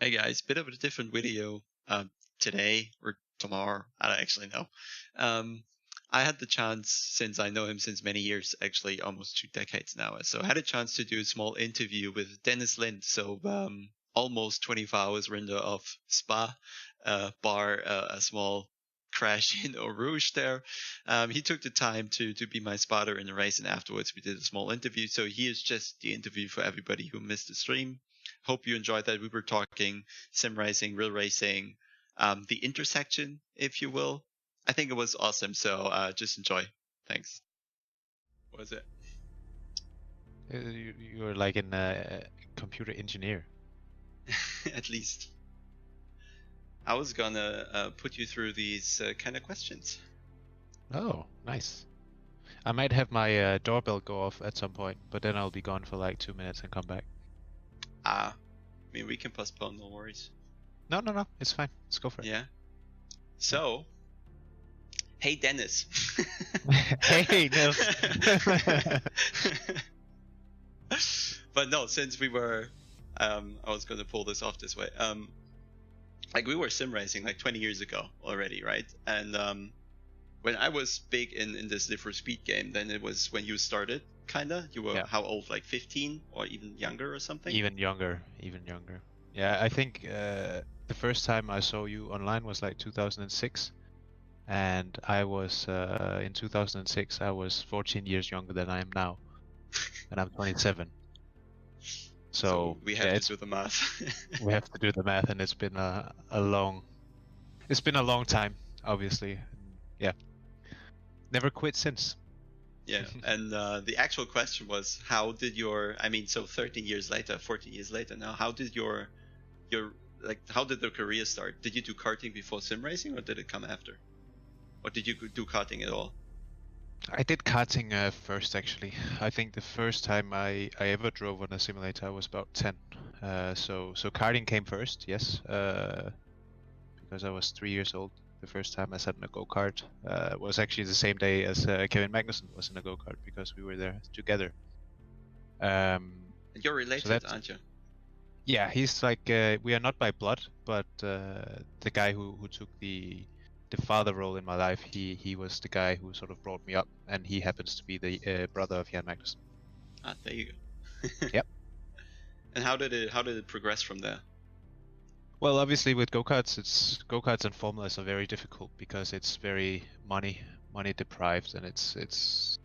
Hey guys, bit of a different video today or tomorrow. I don't actually know. I had the chance, since I know him since many years, actually almost 2 decades now. So I had a chance to do a small interview with Dennis Lynch. So almost 24 hours render of Spa, bar a small crash in Eau Rouge there. He took the time to be my spotter in the race, and afterwards we did a small interview. So here's just the interview for everybody who missed the stream. Hope you enjoyed that. We were talking sim racing, real racing, the intersection, if you will. I think it was awesome. So just enjoy. Thanks. What was it? You're like a computer engineer. At least. I was gonna put you through these kind of questions. Oh, nice. I might have my doorbell go off at some point, but then I'll be gone for like 2 minutes and come back. I mean, we can postpone, no worries. No, it's fine. Let's go for it. Yeah. So, hey Dennis. Hey, Nils. But no, since we were, I was gonna pull this off this way. Like we were sim racing like 20 years ago already, right? And when I was big in this Live for Speed game, then it was when you started, kinda. You were how old? Like 15 or even younger or something? Even younger. Yeah, I think the first time I saw you online was like 2006, and I was in 2006 I was 14 years younger than I am now, and I'm 27. So we have to do the math. We have to do the math, and it's been a long time, obviously. Yeah, never quit since. Yeah, and the actual question was, how did your, I mean, so 13 years later, 14 years later now, how did your like, how did the career start? Did you do karting before sim racing, or did it come after? Or did you do karting at all? I did karting first, actually. I think the first time I ever drove on a simulator, I was about 10. So karting came first, yes, because I was 3 years old. The first time I sat in a go-kart was actually the same day as Kevin Magnussen was in a go-kart, because we were there together. And you're related, aren't you? Yeah, he's like, we are not by blood, but the guy who took the father role in my life, he was the guy who sort of brought me up, and he happens to be the brother of Jan Magnussen. Ah, there you go. Yep. And how did it progress from there? Well, obviously with go-karts and formulas are very difficult because it's very money deprived, and it's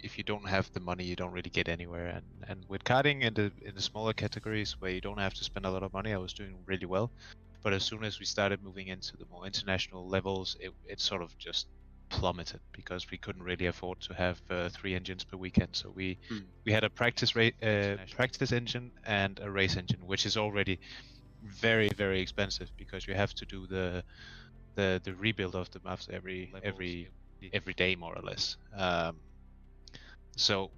if you don't have the money, you don't really get anywhere. And with karting in the smaller categories where you don't have to spend a lot of money, I was doing really well. But as soon as we started moving into the more international levels, it sort of just plummeted, because we couldn't really afford to have 3 engines per weekend. So we had a practice engine and a race engine, which is already very, very expensive, because you have to do the rebuild of the maps every day, more or less. So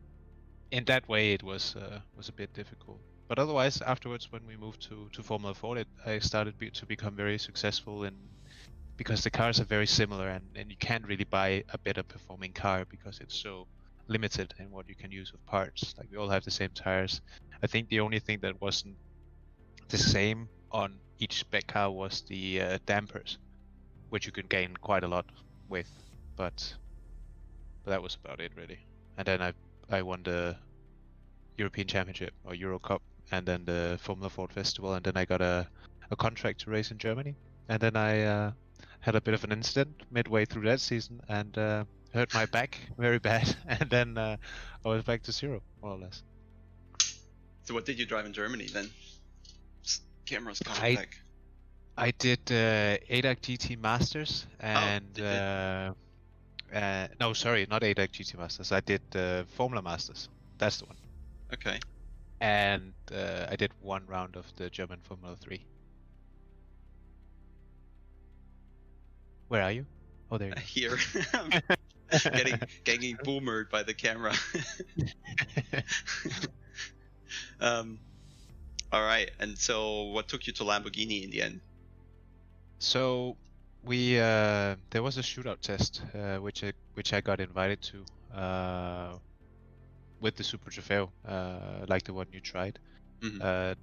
in that way, it was a bit difficult. But otherwise, afterwards, when we moved to Formula 4, I started to become very successful because the cars are very similar, and you can't really buy a better performing car because it's so limited in what you can use of parts. Like, we all have the same tires. I think the only thing that wasn't the same on each spec car was the dampers, which you can gain quite a lot with, but that was about it, really. And then I won the European Championship, or Euro Cup, and then the Formula Ford Festival, and then I got a contract to race in Germany. And then I had a bit of an incident midway through that season, and hurt my back very bad, and then I was back to zero, more or less. So what did you drive in Germany then? Cameras coming back. I did ADAC GT Masters, and no, sorry, not ADAC GT Masters. I did Formula Masters. That's the one. Okay. And I did one round of the German Formula 3. Where are you? Oh, there you are. Here. getting boomered by the camera. All right. And so what took you to Lamborghini in the end? So we there was a shootout test which I got invited to with the Super Trofeo, like the one you tried.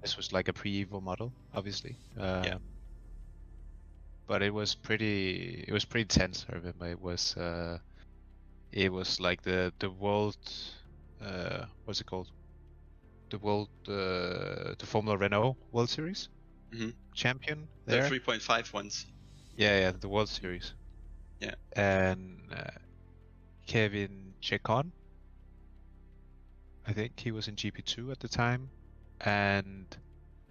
This was like a pre-Evo model, obviously. Yeah. But it was pretty tense. I remember it was like the world, what's it called? The Formula Renault World Series champion there. The 3.5 ones. Yeah, the World Series. Yeah. And Kevin Chacon, I think he was in GP2 at the time, and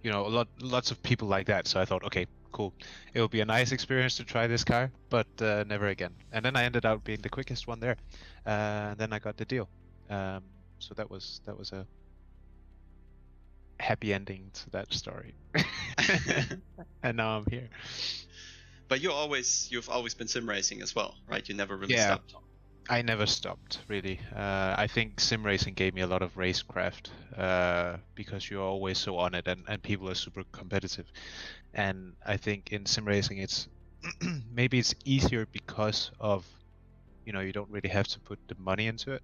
lots of people like that. So I thought, okay, cool, it will be a nice experience to try this car, but never again. And then I ended up being the quickest one there, and then I got the deal. So that was a happy ending to that story. And now I'm here. But you've always been sim racing as well, right? You never really stopped. I never stopped, really. I think sim racing gave me a lot of racecraft, because you're always so on it, and people are super competitive. And I think in sim racing it's maybe it's easier because of, you don't really have to put the money into it.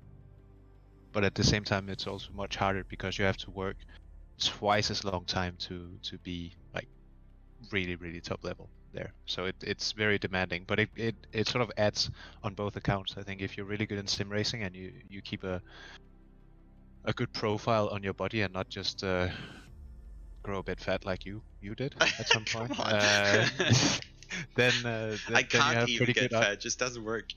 But at the same time it's also much harder because you have to work twice as long time to be like really, really top level there. So it's very demanding, but it sort of adds on both accounts. I think if you're really good in sim racing and you keep a good profile on your body and not just grow a bit fat like you did at some point, then I you can't have even pretty get good fat. It just doesn't work.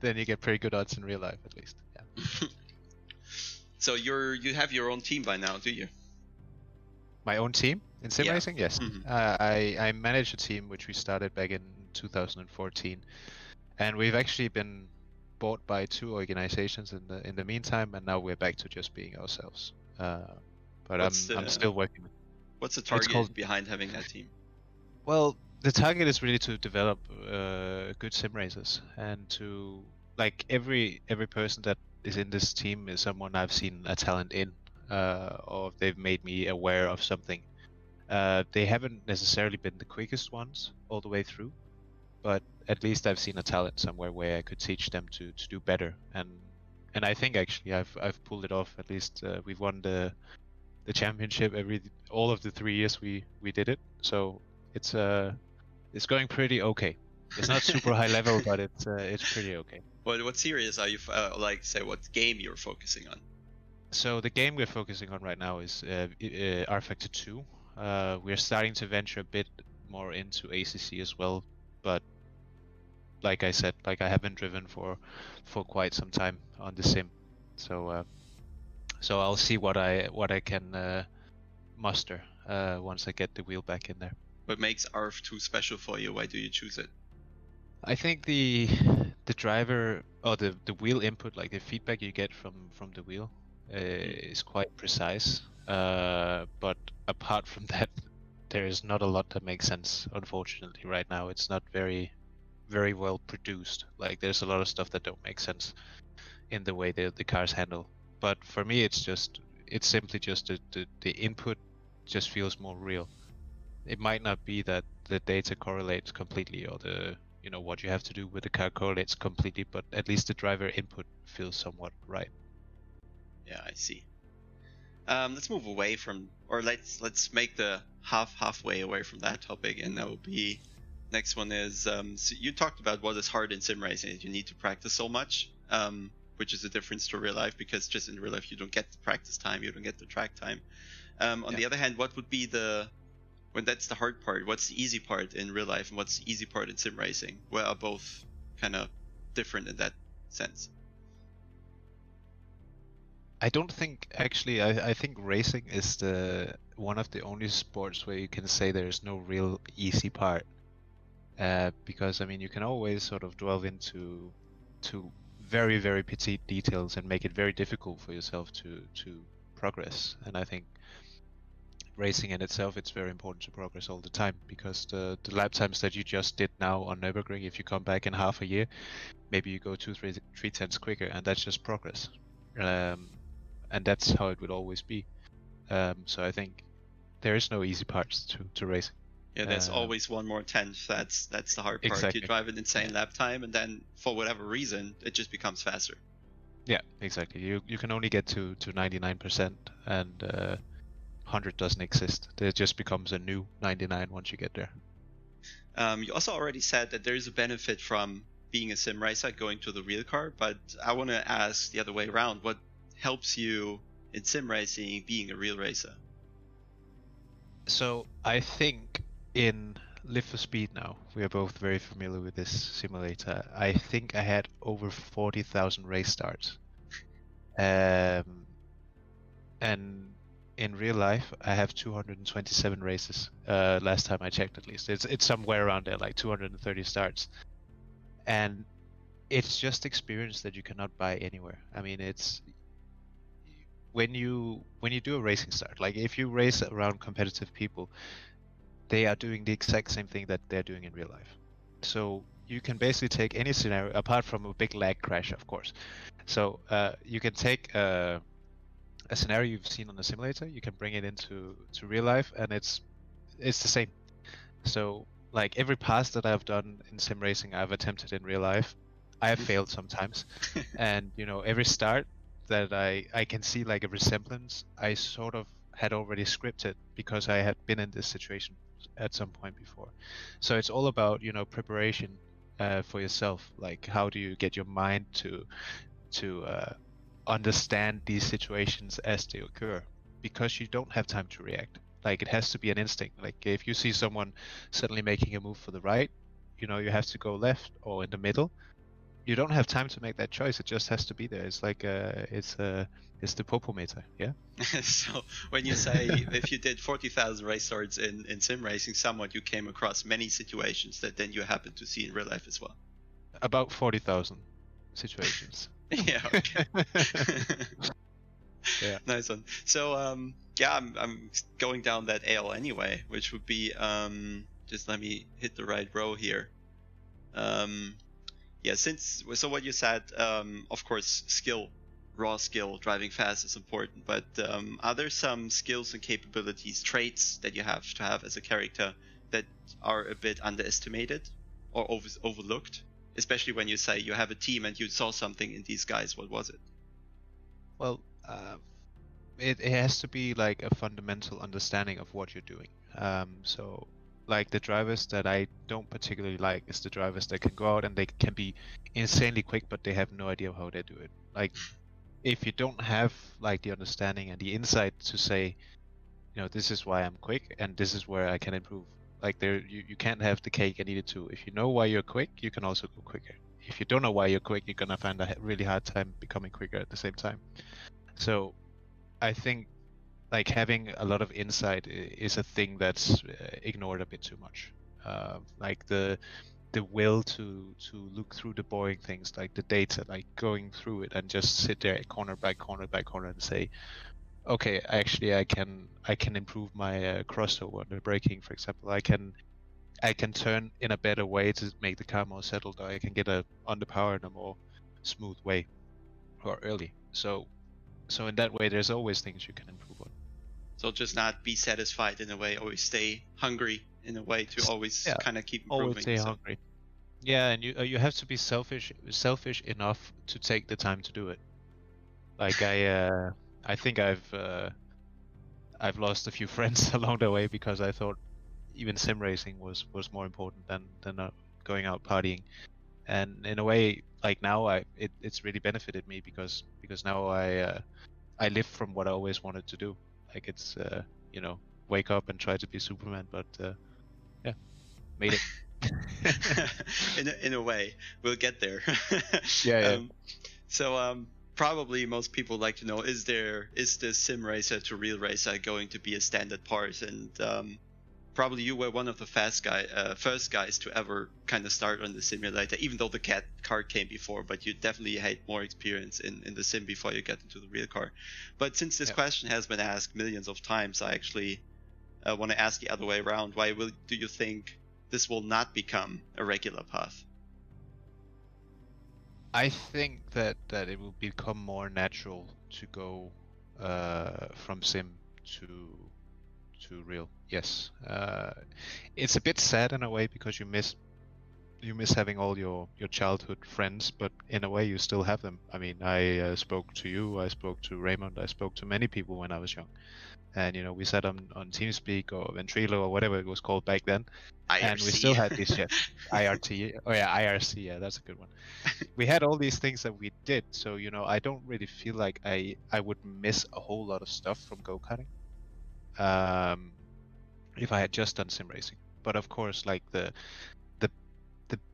then you get pretty good odds in real life, at least. Yeah. So you have your own team by now, do you? My own team in sim racing, yes. I manage a team which we started back in 2014, and we've actually been bought by 2 organizations in the meantime, and now we're back to just being ourselves. But I'm still working. What's the target behind having that team? Well, the target is really to develop good sim racers, and to like every person that is in this team is someone I've seen a talent in, or they've made me aware of something. They haven't necessarily been the quickest ones all the way through, but at least I've seen a talent somewhere where I could teach them to do better. And I think actually I've pulled it off. At least we've won the championship all of the 3 years we did it. So it's going pretty okay. It's not super high level, but it's pretty okay. What series are you what game you're focusing on? So the game we're focusing on right now is R Factor 2. We're starting to venture a bit more into ACC as well, but like I said, I haven't driven for quite some time on the sim, so I'll see what I can muster once I get the wheel back in there. What makes RF2 special for you? Why do you choose it? I think the driver or the wheel input, like the feedback you get from the wheel, is quite precise. But apart from that, there is not a lot that makes sense. Unfortunately, right now it's not very, very well produced. Like there's a lot of stuff that don't make sense in the way the cars handle. But for me, it's simply just the input just feels more real. It might not be that the data correlates completely, or what you have to do with the car correlates completely, but at least the driver input feels somewhat right. Yeah, I see. Let's move away from, or let's make the halfway away from that topic, and that will be next one is so you talked about what is hard in sim racing. You need to practice so much, which is a difference to real life, because just in real life you don't get the practice time, you don't get the track time. On the other hand, what would be when that's the hard part, what's the easy part in real life and what's the easy part in sim racing? Where are both kind of different in that sense? I don't think actually. I think racing is one of the only sports where you can say there's no real easy part, because I mean you can always sort of delve into very, very petite details and make it very difficult for yourself to progress. And I think racing in itself, it's very important to progress all the time, because the lap times that you just did now on Nürburgring, if you come back in half a year, maybe you go 2-3 tenths quicker, and that's just progress. And that's how it would always be. So I think there is no easy parts to racing. Yeah, there's always one more tenth. That's the hard part. Exactly. You drive an insane lap time, and then for whatever reason, it just becomes faster. Yeah, exactly. You can only get to 99%, and 100 doesn't exist. There just becomes a new 99 once you get there. You also already said that there is a benefit from being a sim racer going to the real car, but I want to ask the other way around. What helps you in sim racing being a real racer? So I think in Live for Speed now, we are both very familiar with this simulator. I think I had over 40,000 race starts. And in real life, I have 227 races. Last time I checked, at least it's somewhere around there, like 230 starts. And it's just experience that you cannot buy anywhere. I mean, it's when you do a racing start, like if you race around competitive people, they are doing the exact same thing that they're doing in real life. So you can basically take any scenario, apart from a big lag crash, of course. So you can take a scenario you've seen on the simulator, you can bring it into real life, and it's the same. So like every pass that I've done in sim racing, I've attempted in real life. I have failed sometimes, and every start that I can see like a resemblance, I sort of had already scripted because I had been in this situation at some point before. So it's all about preparation for yourself. Like how do you get your mind to understand these situations as they occur, because you don't have time to react. Like it has to be an instinct. Like if you see someone suddenly making a move for the right, you have to go left or in the middle. You don't have time to make that choice. It just has to be there. It's like it's the popometer, yeah. So when you say if you did 40,000 race starts in sim racing, somewhat you came across many situations that then you happen to see in real life as well. About 40,000 situations. Yeah. Okay. Yeah. Nice one. So yeah, I'm going down that AL anyway, which would be just let me hit the right row here. Yeah, so what you said, of course, raw skill, driving fast is important, but are there some skills and capabilities, traits that you have to have as a character that are a bit underestimated or overlooked? Especially when you say you have a team and you saw something in these guys, what was it? Well, it has to be like a fundamental understanding of what you're doing. So like the drivers that I don't particularly like is the drivers that can go out and they can be insanely quick, but they have no idea how they do it. Like if you don't have like the understanding and the insight to say, this is why I'm quick and this is where I can improve. Like you can't have the cake and eat it too. If you know why you're quick, you can also go quicker. If you don't know why you're quick, you're gonna find a really hard time becoming quicker at the same time. So I think like having a lot of insight is a thing that's ignored a bit too much. Like the will to look through the boring things, like the data, like going through it and just sit there corner by corner by corner and say, okay, actually I can improve my crossover, the braking, for example. I can turn in a better way to make the car more settled, or I can get under power in a more smooth way or early. So in that way, there's always things you can improve on. So just not be satisfied in a way, always stay hungry in a way to always kind of keep improving. Always stay hungry. Yeah, and you have to be selfish enough to take the time to do it. Like I think I've lost a few friends along the way because I thought even sim racing was more important than going out partying. And in a way, like now it's really benefited me because now I live from what I always wanted to do. Like it's wake up and try to be Superman, but yeah, made it. in a way, we'll get there. Yeah. So probably most people like to know, is the sim racer to real racer going to be a standard part? And probably you were one of the first guys to ever kind of start on the simulator, even though the car came before, but you definitely had more experience in the sim before you get into the real car. But since this question has been asked millions of times, I actually want to ask the other way around. Why do you think this will not become a regular path? I think that it will become more natural to go from sim to real. Yes. It's a bit sad in a way because you miss you miss having all your childhood friends, but in a way you still have them. I mean, I spoke to you, I spoke to Raymond, I spoke to many people when I was young, and we sat on TeamSpeak or Ventrilo or whatever it was called back then, and we still IRC. had these IRT. Oh yeah, IRC. Yeah, that's a good one. We had all these things that we did, so I don't really feel like I would miss a whole lot of stuff from go-karting if I had just done sim racing. But of course, like the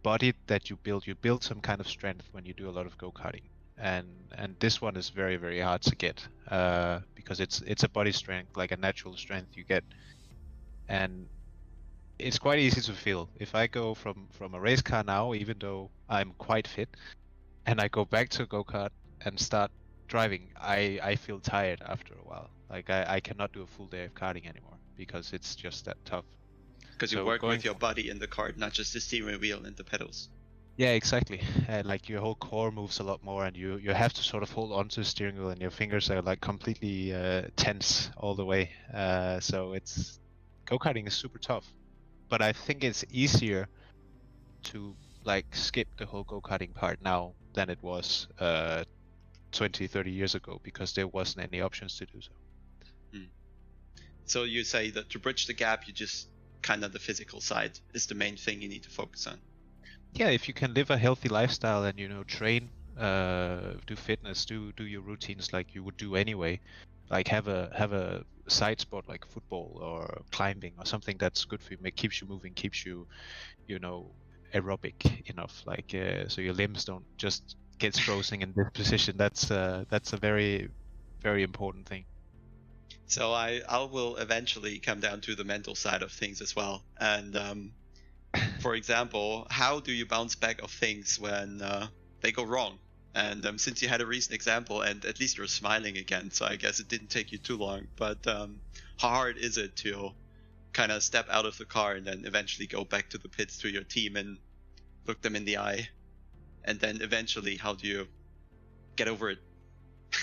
body that you build some kind of strength when you do a lot of go-karting, and this one is very, very hard to get because it's a body strength, like a natural strength you get, and it's quite easy to feel. If I go from a race car now, even though I'm quite fit, and I go back to a go-kart and start driving, I feel tired after a while. Like I cannot do a full day of karting anymore because it's just that tough. Because you So work going with your body in the cart, not just the steering wheel and the pedals. Yeah, exactly. Like your whole core moves a lot more, and you have to sort of hold on to the steering wheel, and your fingers are like completely tense all the way. So it's go-karting is super tough, but I think it's easier to like skip the whole go-karting part now than it was 20, 30 years ago because there wasn't any options to do so. So you say that to bridge the gap, you just kind of the physical side is the main thing you need to focus on. Yeah, if you can live a healthy lifestyle and train, do fitness, do your routines like you would do anyway, like have a side sport like football or climbing or something that's good for you, keeps you moving, keeps you aerobic enough, like so your limbs don't just get frozen in this position. That's a very, very important thing. So I will eventually come down to the mental side of things as well. And for example, how do you bounce back of things when they go wrong? And since you had a recent example, and at least you're smiling again, so I guess it didn't take you too long. But how hard is it to kind of step out of the car and then eventually go back to the pits to your team and look them in the eye? And then eventually, how do you get over it?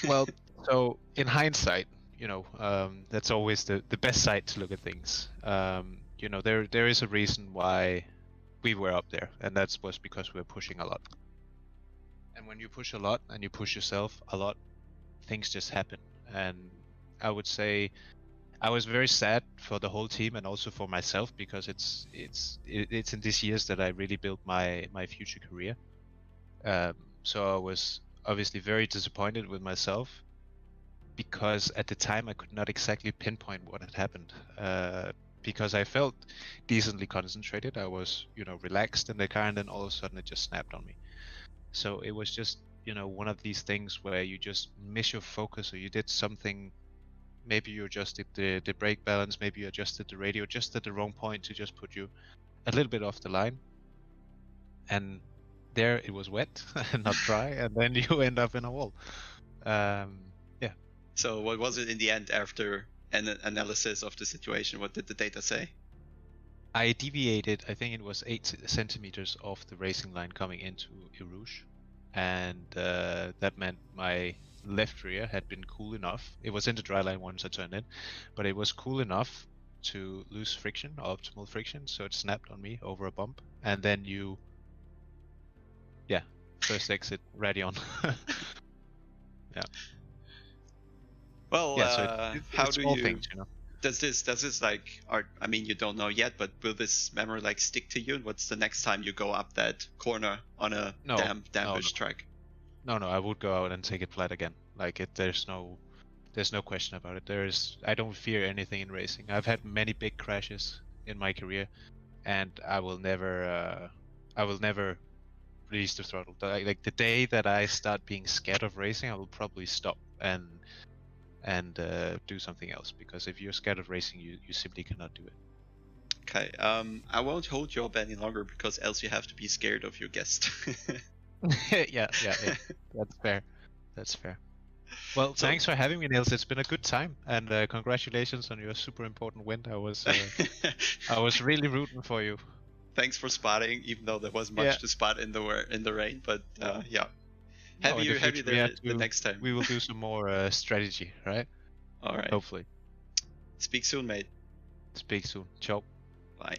Well, so in hindsight, that's always the best side to look at things. There is a reason why we were up there, and that was because we were pushing a lot. And when you push a lot and you push yourself a lot, things just happen. And I would say I was very sad for the whole team and also for myself because it's in these years that I really built my future career. So I was obviously very disappointed with myself because at the time I could not exactly pinpoint what had happened. Because I felt decently concentrated, I was relaxed in the car, and then all of a sudden it just snapped on me. So it was just one of these things where you just miss your focus, or you did something. Maybe you adjusted the brake balance, maybe you adjusted the radio just at the wrong point to just put you a little bit off the line, and there it was wet and not dry, and then you end up in a wall. Yeah. So what was it in the end after an analysis of the situation? What did the data say? I deviated, I think it was 8 centimeters off the racing line coming into Eau Rouge, and that meant my left rear had been cool enough. It was in the dry line once I turned in, but it was cool enough to lose friction, optimal friction, so it snapped on me over a bump, and then first exit ready on. Yeah. Well, Yeah, so how it's do small you? things, Does this like, I mean, you don't know yet, but will this memory like stick to you? And what's the next time you go up that corner on a No, dampish track? No, I would go out and take it flat again. Like there's no question about it. I don't fear anything in racing. I've had many big crashes in my career, and I will never release the throttle. Like the day that I start being scared of racing, I will probably stop and do something else, because if you're scared of racing, you simply cannot do it. Okay, I won't hold you up any longer because else you have to be scared of your guest. Yeah. That's fair. Well, So- thanks for having me, Niels. It's been a good time, and congratulations on your super important win. I was really rooting for you. Thanks for spotting, even though there wasn't much to spot in the rain. But yeah, No, in the have you future, there the next time. we will do some more strategy, right? All right. Hopefully. Speak soon, mate. Speak soon. Ciao. Bye.